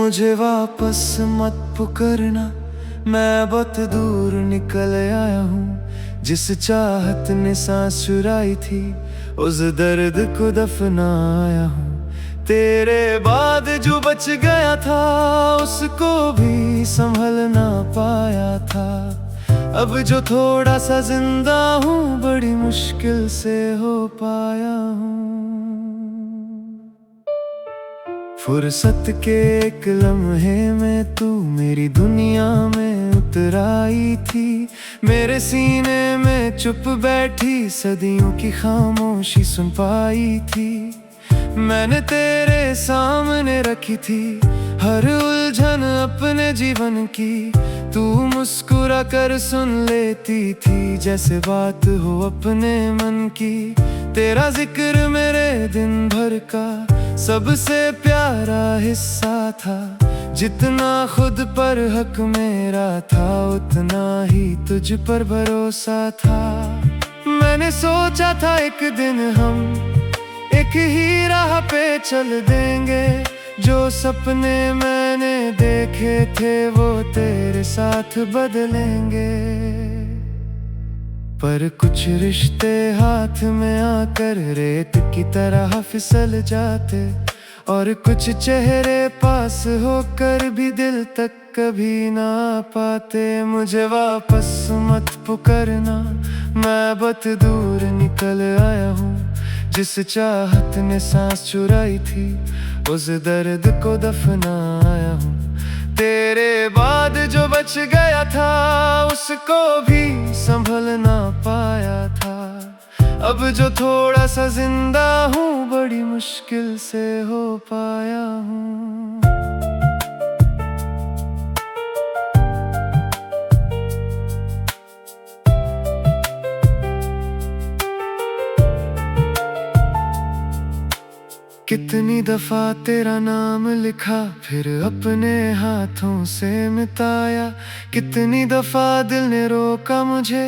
मुझे वापस मत पुकारना, मैं बहुत दूर निकल आया हूँ। जिस चाहत ने सांस चुराई थी, उस दर्द को दफनाया हूँ। तेरे बाद जो बच गया था, उसको भी संभल ना पाया था। अब जो थोड़ा सा जिंदा हूँ, बड़ी मुश्किल से हो पाया हूँ। फुर्सत के एक लम्हे में तू मेरी दुनिया में उतर आई थी। मेरे सीने में चुप बैठी सदियों की खामोशी सुन पाई थी। मैंने तेरे सामने रखी थी हर उलझन अपने जीवन की। तू मुस्कुरा कर सुन लेती थी, जैसे बात हो अपने मन की। तेरा जिक्र मेरे दिन भर का सबसे प्यारा हिस्सा था। जितना खुद पर हक मेरा था, उतना ही तुझ पर भरोसा था। मैंने सोचा था एक दिन हम एक ही राह पे चल देंगे। जो सपने मैंने देखे थे, वो तेरे साथ बदलेंगे। पर कुछ रिश्ते हाथ में आकर रेत की तरह फिसल जाते, और कुछ चेहरे पास होकर भी दिल तक कभी ना पाते। मुझे वापस मत पुकारना, मैं बहुत दूर निकल आया हूँ। जिस चाहत ने सांस चुराई थी, उस दर्द को दफनाया हूँ। तेरे बाद जो बच गया था, उसको भी संभल ना पाया था। अब जो थोड़ा सा जिंदा हूँ, बड़ी मुश्किल से हो पाया हूँ। कितनी दफा तेरा नाम लिखा, फिर अपने हाथों से मिटाया। कितनी दफा दिल ने रोका मुझे,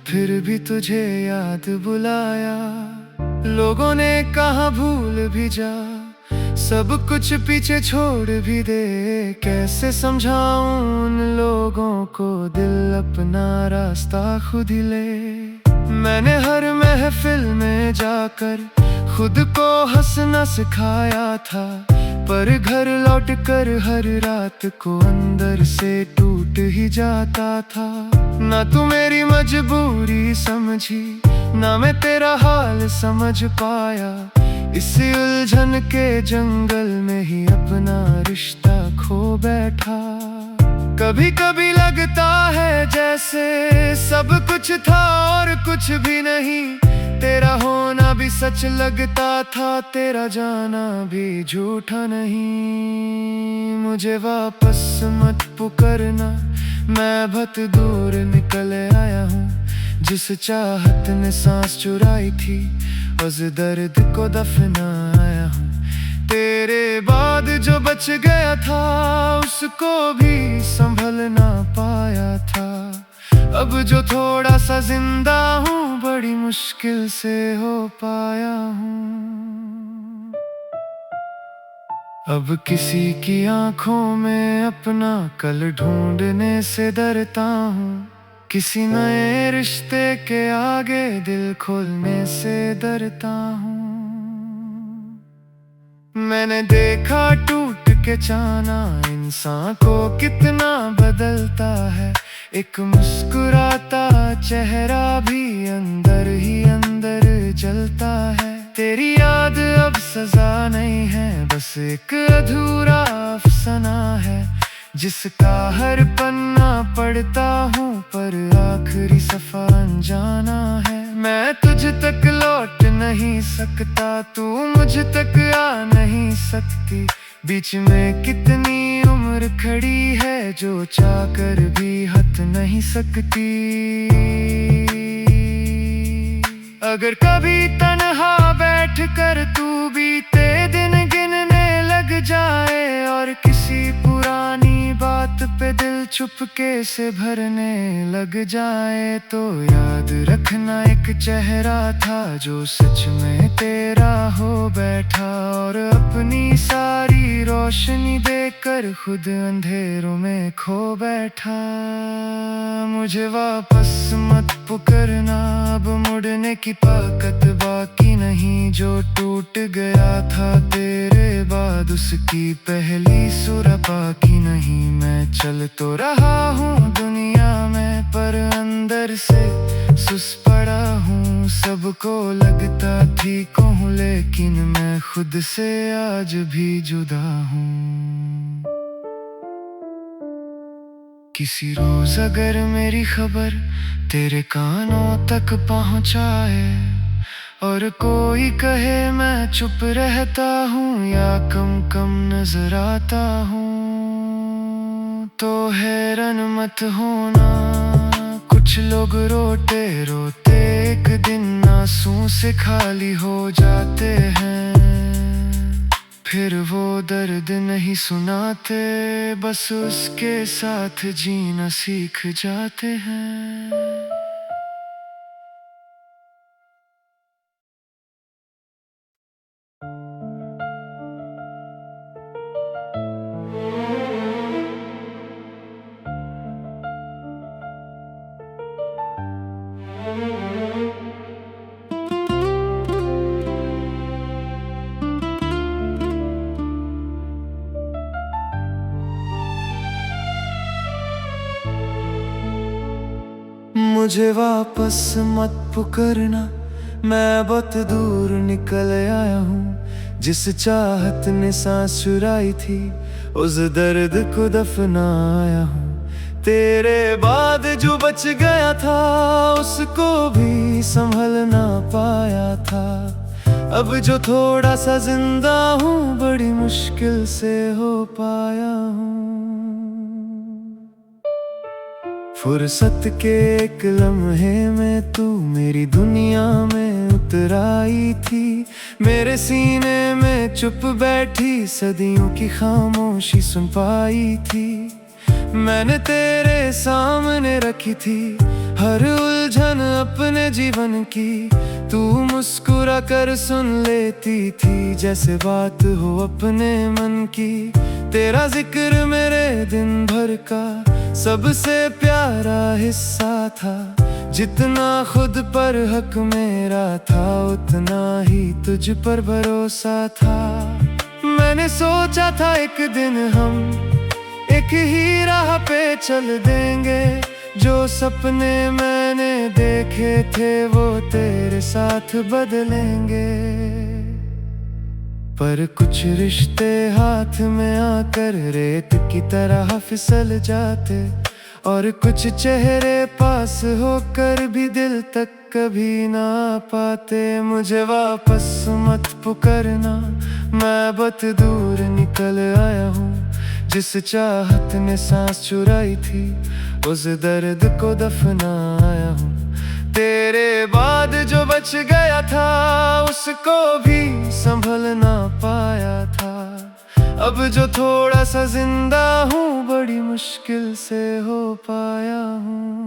फिर भी तुझे याद बुलाया। लोगों ने कहा भूल भी जा, सब कुछ पीछे छोड़ भी दे। कैसे समझाऊं उन लोगों को, दिल अपना रास्ता खुद ही ले। मैंने हर महफिल में जाकर खुद को हंसना सिखाया था, पर घर लौट कर हर रात को अंदर से टूट ही जाता था। ना तू मेरी मजबूरी समझी, ना मैं तेरा हाल समझ पाया। इस उलझन के जंगल में ही अपना रिश्ता खो बैठा। कभी कभी लगता है जैसे सब कुछ था और कुछ भी नहीं। तेरा होना भी सच लगता था, तेरा जाना भी झूठा नहीं। मुझे वापस मत पुकारना, मैं बहुत दूर निकल आया हूँ। जिस चाहत ने सांस चुराई थी, उस दर्द को दफनाया हूँ। तेरे बाद जो बच गया था, उसको भी संभल ना पाया था। अब जो थोड़ा सा जिंदा हूँ, बड़ी मुश्किल से हो पाया हूँ। अब किसी की आंखों में अपना कल ढूंढने से डरता हूँ। किसी नए रिश्ते के आगे दिल खोलने से डरता हूँ। मैंने देखा टूट के जाना इंसान को कितना बदलता है। एक मुस्कुराता चेहरा भी अंदर ही अंदर जलता है। तेरी याद अब सजा नहीं है, बस एक अधूरा अफसाना है, जिसका हर पन्ना पढ़ता हूँ, पर आखिरी सफा अनजाना है। मैं तुझ तक लौट नहीं सकता, तू मुझ तक आ नहीं सकती। बीच में कितनी उम्र खड़ी है, जो चाहकर भी हट नहीं सकती। अगर कभी तन्हा बैठ कर तू बीते दिन गिनने लग जाए, और किसी पुरानी बात पे दिल चुपके से भरने लग जाए, तो याद रखना एक चेहरा था जो सच में तेरा हो बैठा, और अपनी सारी रोशनी दे कर खुद अंधेरों में खो बैठा। मुझे वापस मत पुकारना, अब मुड़ने की ताकत बाकी नहीं। जो टूट गया था तेरे बाद उसकी पहली सुर बाकी नहीं। मैं चल तो रहा हूँ दुनिया में, पर अंदर से सुस पड़ा हूँ। सबको लगता ठीक हूँ, लेकिन मैं खुद से आज भी जुदा हूँ। किसी रोज अगर मेरी खबर तेरे कानों तक पहुँचाए, और कोई कहे मैं चुप रहता हूँ या कम कम नजर आता हूँ, तो हैरान मत होना। कुछ लोग रोते रोते एक दिन आंसू से खाली हो जाते हैं। फिर वो दर्द नहीं सुनाते, बस उसके साथ जीना सीख जाते हैं। मुझे वापस मत पुकारना, मैं बहुत दूर निकल आया हूँ। जिस चाहत ने सांस चुराई थी, उस दर्द को दफनाया हूँ। तेरे बाद जो बच गया था, उसको भी संभल ना पाया था। अब जो थोड़ा सा जिंदा हूँ, बड़ी मुश्किल से हो पाया हूँ। फुर्सत के एक लम्हे में तू मेरी दुनिया में उतर आई थी। मेरे सीने में चुप बैठी सदियों की खामोशी सुन पाई थी। मैंने तेरे सामने रखी थी हर उलझन अपने जीवन की। तू मुस्कुरा कर सुन लेती थी, जैसे बात हो अपने मन की। तेरा जिक्र मेरे दिन भर का सबसे प्यारा हिस्सा था। जितना खुद पर हक मेरा था, उतना ही तुझ पर भरोसा था। मैंने सोचा था एक दिन हम एक ही राह पे चल देंगे। जो सपने मैंने देखे थे, वो तेरे साथ बदलेंगे। पर कुछ रिश्ते हाथ में आकर रेत की तरह फिसल जाते, और कुछ चेहरे पास होकर भी दिल तक कभी ना पाते। मुझे वापस मत पुकारना, मैं बहुत दूर निकल आया हूँ। जिस चाहत ने सांस चुराई थी, उस दर्द को दफनाया हूँ। तेरे बाद जो बच गया था, उसको भी संभल ना पाया था। अब जो थोड़ा सा जिंदा हूँ, बड़ी मुश्किल से हो पाया हूँ।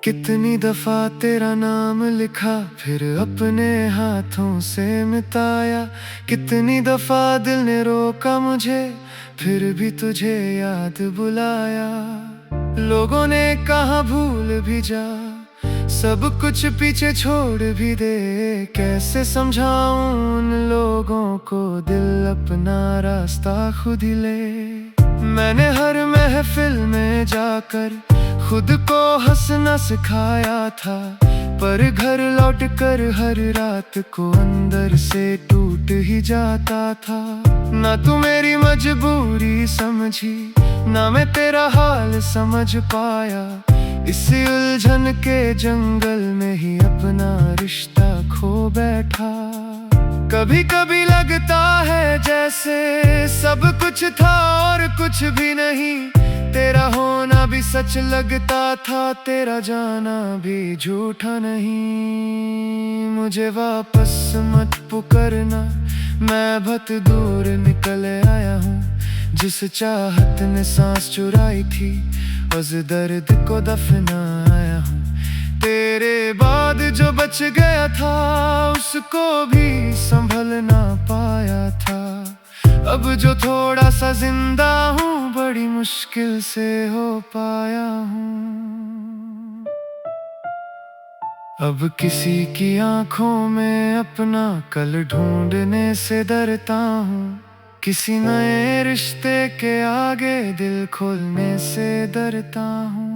कितनी दफा तेरा नाम लिखा, फिर अपने हाथों से मिटाया। कितनी दफा दिल ने रोका मुझे, फिर भी तुझे याद बुलाया। लोगों ने कहा भूल भी जा, सब कुछ पीछे छोड़ भी दे। कैसे समझाऊं उन लोगों को, दिल अपना रास्ता खुद ही ले। मैंने हर महफिल में जाकर खुद को हंसना सिखाया था, पर घर लौट कर हर रात को अंदर से टूट ही जाता था। ना तू मेरी मजबूरी समझी, ना मैं तेरा हाल समझ पाया। इस उलझन के जंगल में ही अपना रिश्ता खो बैठा। कभी कभी लगता है जैसे सब कुछ था और कुछ भी नहीं। तेरा होना भी सच लगता था, तेरा जाना भी झूठा नहीं। मुझे वापस मत पुकारना, मैं बहुत दूर निकल आया हूँ। जिस चाहत ने सांस चुराई थी, उस दर्द को दफनाया हूँ। तेरे बाद जो बच गया था उसको भी संभल ना पाया था। अब जो थोड़ा सा जिंदा हूँ बड़ी मुश्किल से हो पाया हूँ। अब किसी की आंखों में अपना कल ढूंढने से डरता हूँ। किसी नए रिश्ते के आगे दिल खोलने से डरता हूँ।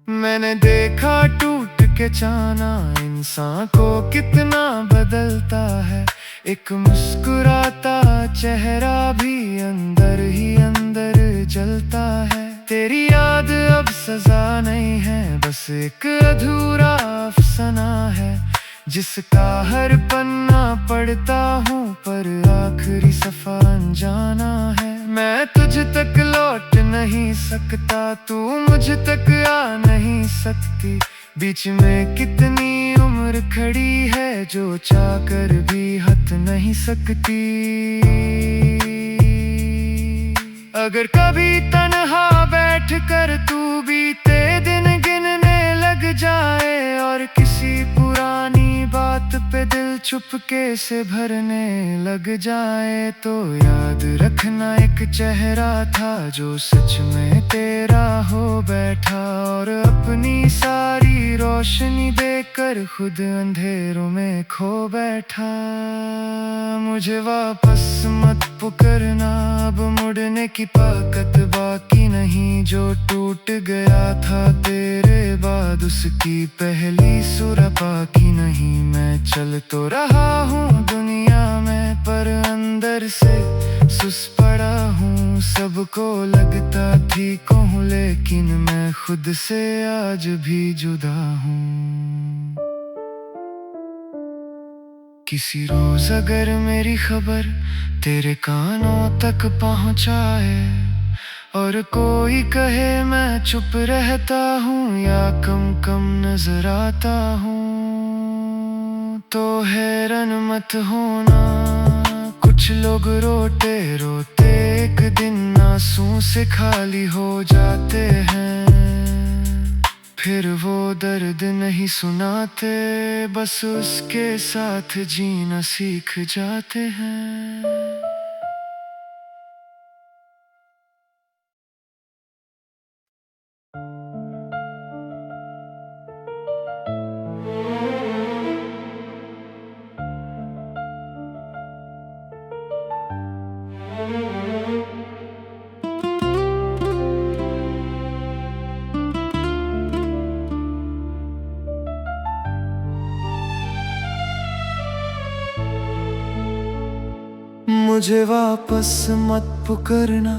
मैंने देखा टूट के जाना इंसान को कितना बदलता है। एक मुस्कुराता चेहरा भी अंदर ही अंदर जलता है। तेरी याद अब सजा नहीं है, बस एक अधूरा अफसाना है जिसका हर पन्ना पढ़ता हूँ पर आखिरी सफा अनजाना है। मैं तुझ तक लौट नहीं सकता, तू मुझ तक आ नहीं सकती। बीच में कितनी उम्र खड़ी है जो चाहकर भी हट नहीं सकती। अगर कभी तन्हा बैठ कर तू बीते दिन गिनने लग जाए और किसी पुरानी बात पे दिल चुपके से भरने लग जाए, तो याद रखना एक चेहरा था जो सच में तेरा हो बैठा और अपनी सारी रोशनी देकर खुद अंधेरों में खो बैठा। मुझे वापस मत पुकारना, अब मुड़ने की ताकत बाकी नहीं। जो टूट गया था तेरे बाद उसकी पहली सुर बाकी नहीं। मैं चल तो रहा हूँ दुनिया में पर अंदर से सुस पड़ा हूँ। सबको लगता ठीक हूँ लेकिन मैं खुद से आज भी जुदा हूँ। किसी रोज अगर मेरी खबर तेरे कानों तक पहुँचाए और कोई कहे मैं चुप रहता हूँ या कम कम नजर आता हूँ, तो हैरान मत होना। कुछ लोग रोते रोते एक दिन आंसू से खाली हो जाते हैं। फिर वो दर्द नहीं सुनाते, बस उसके साथ जीना सीख जाते हैं। मुझे वापस मत पुकारना,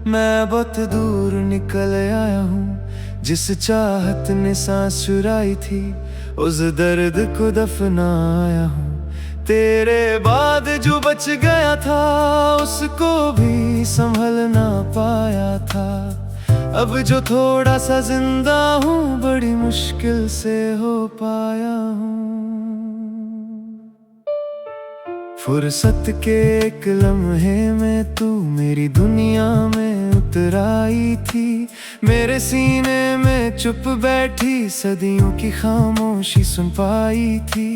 मैं बहुत दूर निकल आया हूँ। जिस चाहत ने सांस चुराई थी उस दर्द को दफनाया हूँ। तेरे बाद जो बच गया था उसको भी संभल ना पाया था। अब जो थोड़ा सा जिंदा हूँ बड़ी मुश्किल से हो पाया हूँ। फुर्सत के एक लम्हे में तू मेरी दुनिया में उतर आई थी। मेरे सीने में चुप बैठी सदियों की खामोशी सुन पाई थी।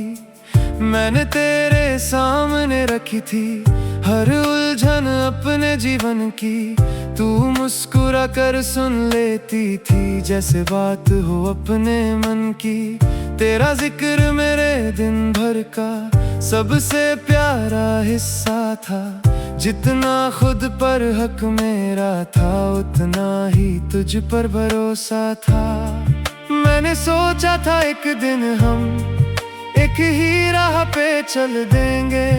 मैंने तेरे सामने रखी थी हर उलझन अपने जीवन की। तू मुस्कुरा कर सुन लेती थी जैसे बात हो अपने मन की। तेरा जिक्र मेरे दिन भर का सबसे प्यारा हिस्सा था। जितना खुद पर हक मेरा था उतना ही तुझ पर भरोसा था। मैंने सोचा था एक दिन हम एक ही राह पे चल देंगे।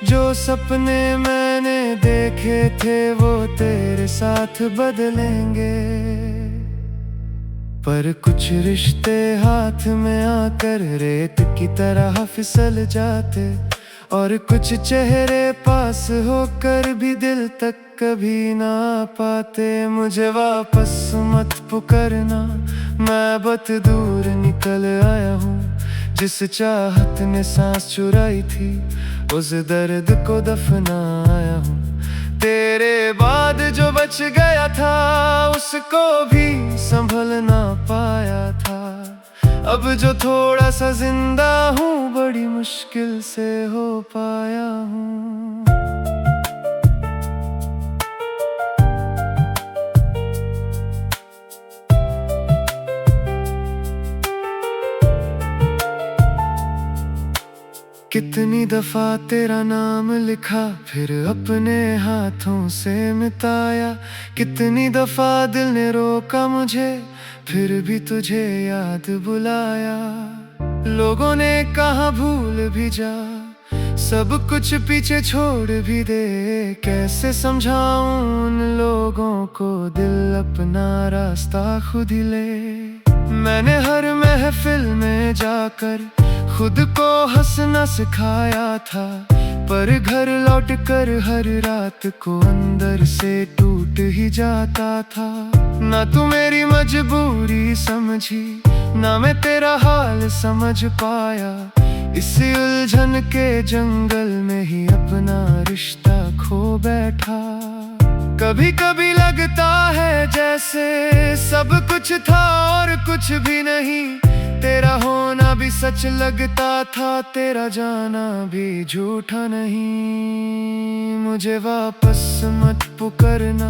जो सपने मैंने देखे थे वो तेरे साथ बदलेंगे। पर कुछ रिश्ते हाथ में आकर रेत की तरह फिसल जाते और कुछ चेहरे पास होकर भी दिल तक कभी ना पाते। मुझे वापस मत पुकारना, मैं बहुत दूर निकल आया हूँ। जिस चाहत ने सांस चुराई थी उस दर्द को दफनाया हूँ। तेरे बाद जो बच गया था उसको भी संभल ना पाया था। अब जो थोड़ा सा जिंदा हूँ बड़ी मुश्किल से हो पाया हूँ। कितनी दफा तेरा नाम लिखा फिर अपने हाथों से मिटाया। कितनी दफा दिल ने रोका मुझे फिर भी तुझे याद बुलाया। लोगों ने कहा भूल भी जा, सब कुछ पीछे छोड़ भी दे। कैसे समझाऊं उन लोगों को दिल अपना रास्ता खुद ही ले। मैंने हर महफिल में जाकर खुद को हंसना सिखाया था, पर घर लौट कर हर रात को अंदर से टूट ही जाता था। ना तू मेरी मजबूरी समझी ना मैं तेरा हाल समझ पाया। इस उलझन के जंगल में ही अपना रिश्ता खो बैठा। कभी कभी लगता है जैसे सब कुछ था और कुछ भी नहीं। तेरा होना भी सच लगता था, तेरा जाना भी झूठा नहीं। मुझे वापस मत पुकारना,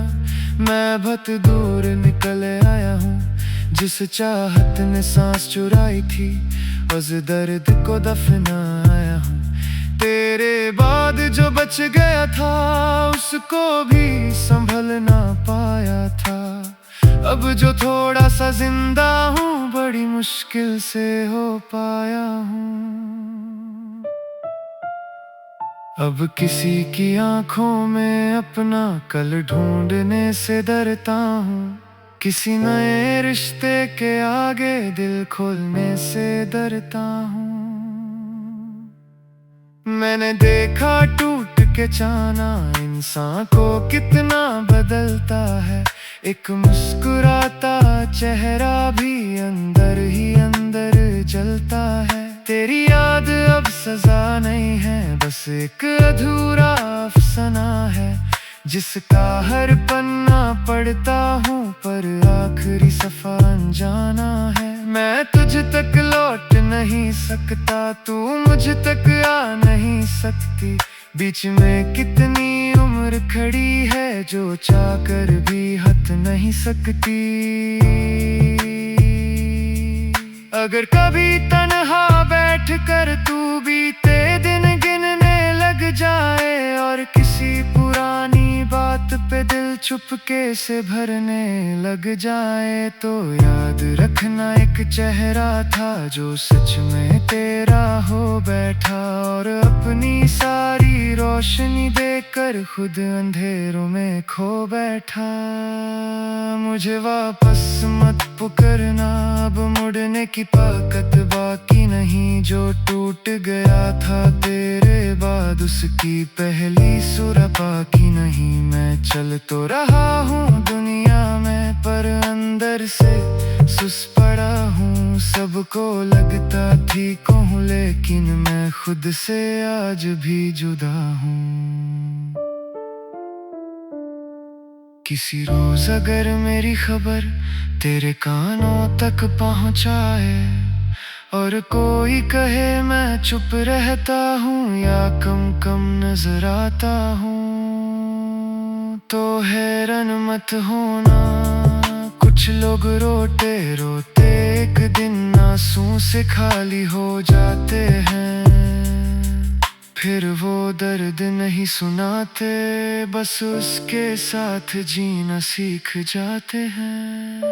मैं बहुत दूर निकल आया हूँ। जिस चाहत ने सांस चुराई थी उस दर्द को दफनाया हूँ। तेरे बाद जो बच गया था उसको भी संभल ना पाया था। अब जो थोड़ा सा जिंदा हूँ बड़ी मुश्किल से हो पाया हूँ। अब किसी की आंखों में अपना कल ढूंढने से डरता हूँ। किसी नए रिश्ते के आगे दिल खोलने से डरता हूँ। मैंने देखा टूट के जाना इंसान को कितना बदलता है। एक मुस्कुराता चेहरा भी अंदर ही अंदर जलता है। तेरी याद अब सजा नहीं है, बस एक अधूरा अफसाना है जिसका हर पन्ना पढ़ता हूँ पर आखिरी सफा अनजाना है। मैं तुझ तक लौट नहीं सकता, तू मुझ तक आ नहीं सकती। बीच में कितनी उम्र खड़ी है जो चाहकर भी हट नहीं सकती। अगर कभी तन्हा बैठ कर तू बीते दिन गिनने लग जाए और किसी पुरानी बात पे दिल चुपके से भरने लग जाए, तो याद रखना एक चेहरा था जो सच में तेरा हो बैठा और अपनी सारी रोशनी देकर खुद अंधेरों में खो बैठा। मुझे वापस मत पुकारना, अब मुड़ने की ताकत बाकी नहीं। जो टूट गया था तेरे बाद उसकी पहली सुरा बाकी नहीं। मैं चल तो रहा हूँ दुनिया में पर अंदर से सुस पड़ा हूँ। सबको लगता ठीक हूँ लेकिन मैं खुद से आज भी जुदा हूँ। किसी रोज अगर मेरी खबर तेरे कानों तक पहुँचाए और कोई कहे मैं चुप रहता हूँ या कम कम नजर आता हूँ, तो हैरान मत होना। कुछ लोग रोते रोते एक दिन आंसू से खाली हो जाते हैं। फिर वो दर्द नहीं सुनाते, बस उसके साथ जीना सीख जाते हैं।